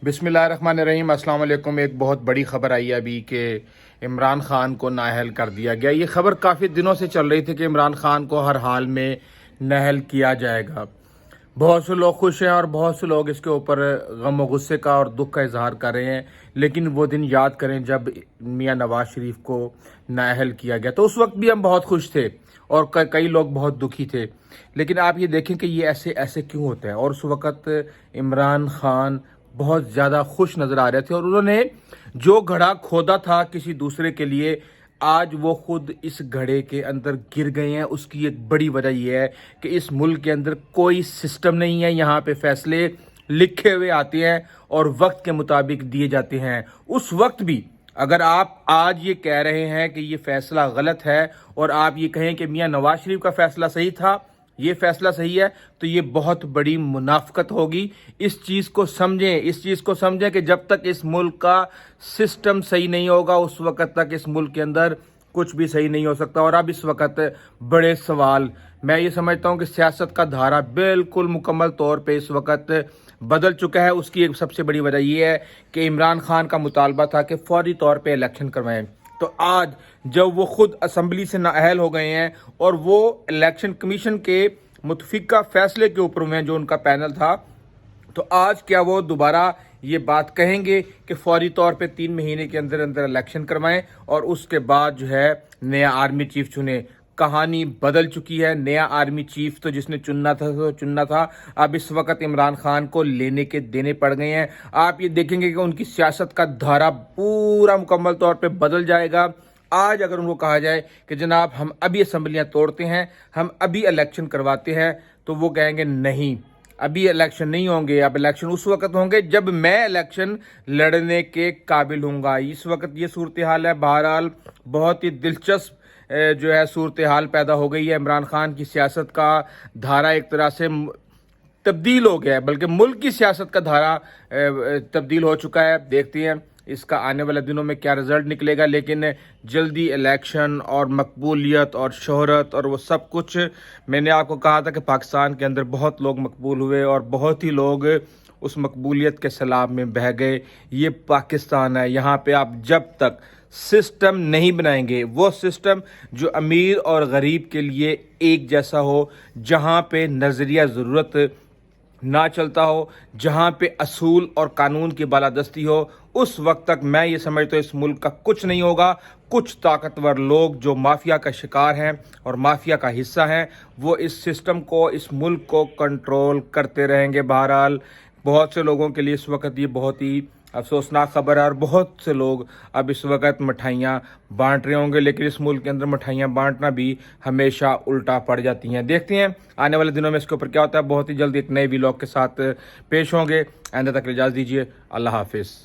بسم اللہ الرحمن الرحیم۔ السلام علیکم۔ ایک بہت بڑی خبر آئی ہے ابھی کہ عمران خان کو نااہل کر دیا گیا۔ یہ خبر کافی دنوں سے چل رہی تھی کہ عمران خان کو ہر حال میں نااہل کیا جائے گا۔ بہت سے لوگ خوش ہیں اور بہت سے لوگ اس کے اوپر غم و غصے کا اور دکھ کا اظہار کر رہے ہیں، لیکن وہ دن یاد کریں جب میاں نواز شریف کو نااہل کیا گیا تو اس وقت بھی ہم بہت خوش تھے اور کئی لوگ بہت دکھی تھے، لیکن آپ یہ دیکھیں کہ یہ ایسے کیوں ہوتا ہے۔ اور اس وقت عمران خان بہت زیادہ خوش نظر آ رہے تھے اور انہوں نے جو گھڑا کھودا تھا کسی دوسرے کے لیے، آج وہ خود اس گھڑے کے اندر گر گئے ہیں۔ اس کی ایک بڑی وجہ یہ ہے کہ اس ملک کے اندر کوئی سسٹم نہیں ہے، یہاں پہ فیصلے لکھے ہوئے آتے ہیں اور وقت کے مطابق دیے جاتے ہیں۔ اس وقت بھی اگر آپ آج یہ کہہ رہے ہیں کہ یہ فیصلہ غلط ہے اور آپ یہ کہیں کہ میاں نواز شریف کا فیصلہ صحیح تھا، یہ فیصلہ صحیح ہے، تو یہ بہت بڑی منافقت ہوگی۔ اس چیز کو سمجھیں کہ جب تک اس ملک کا سسٹم صحیح نہیں ہوگا اس وقت تک اس ملک کے اندر کچھ بھی صحیح نہیں ہو سکتا۔ اور اب اس وقت بڑے سوال، میں یہ سمجھتا ہوں کہ سیاست کا دھارا بالکل مکمل طور پہ اس وقت بدل چکا ہے۔ اس کی ایک سب سے بڑی وجہ یہ ہے کہ عمران خان کا مطالبہ تھا کہ فوری طور پہ الیکشن کروائیں، تو آج جب وہ خود اسمبلی سے نااہل ہو گئے ہیں اور وہ الیکشن کمیشن کے متفقہ فیصلے کے اوپر میں جو ان کا پینل تھا، تو آج کیا وہ دوبارہ یہ بات کہیں گے کہ فوری طور پہ 3 مہینے کے اندر الیکشن کروائیں اور اس کے بعد جو ہے نیا آرمی چیف چنیں؟ کہانی بدل چکی ہے۔ نیا آرمی چیف تو جس نے چننا تھا اب اس وقت عمران خان کو لینے کے دینے پڑ گئے ہیں۔ آپ یہ دیکھیں گے کہ ان کی سیاست کا دھارا پورا مکمل طور پہ بدل جائے گا۔ آج اگر ان کو کہا جائے کہ جناب ہم ابھی اسمبلیاں توڑتے ہیں، ہم ابھی الیکشن کرواتے ہیں، تو وہ کہیں گے نہیں، ابھی الیکشن نہیں ہوں گے، اب الیکشن اس وقت ہوں گے جب میں الیکشن لڑنے کے قابل ہوں گا۔ اس وقت یہ صورتحال ہے۔ بہرحال بہت ہی دلچسپ جو ہے صورتحال پیدا ہو گئی ہے۔ عمران خان کی سیاست کا دھارا ایک طرح سے تبدیل ہو گیا ہے، بلکہ ملک کی سیاست کا دھارا تبدیل ہو چکا ہے۔ دیکھتے ہیں اس کا آنے والے دنوں میں کیا رزلٹ نکلے گا، لیکن جلدی الیکشن اور مقبولیت اور شہرت اور وہ سب کچھ، میں نے آپ کو کہا تھا کہ پاکستان کے اندر بہت لوگ مقبول ہوئے اور بہت ہی لوگ اس مقبولیت کے سیلاب میں بہہ گئے۔ یہ پاکستان ہے، یہاں پہ آپ جب تک سسٹم نہیں بنائیں گے، وہ سسٹم جو امیر اور غریب کے لیے ایک جیسا ہو، جہاں پہ نظریہ ضرورت نہ چلتا ہو، جہاں پہ اصول اور قانون کی بالادستی ہو، اس وقت تک میں یہ سمجھتا ہوں اس ملک کا کچھ نہیں ہوگا۔ کچھ طاقتور لوگ جو مافیا کا شکار ہیں اور مافیا کا حصہ ہیں، وہ اس سسٹم کو، اس ملک کو کنٹرول کرتے رہیں گے۔ بہرحال بہت سے لوگوں کے لیے اس وقت یہ بہت ہی افسوسناک خبر ہے اور بہت سے لوگ اب اس وقت مٹھائیاں بانٹ رہے ہوں گے، لیکن اس ملک کے اندر مٹھائیاں بانٹنا بھی ہمیشہ الٹا پڑ جاتی ہیں۔ دیکھتے ہیں آنے والے دنوں میں اس کے اوپر کیا ہوتا ہے۔ بہت ہی جلد ایک نئے ویلاگ کے ساتھ پیش ہوں گے۔ آئندہ تک اجازت دیجیے۔ اللہ حافظ۔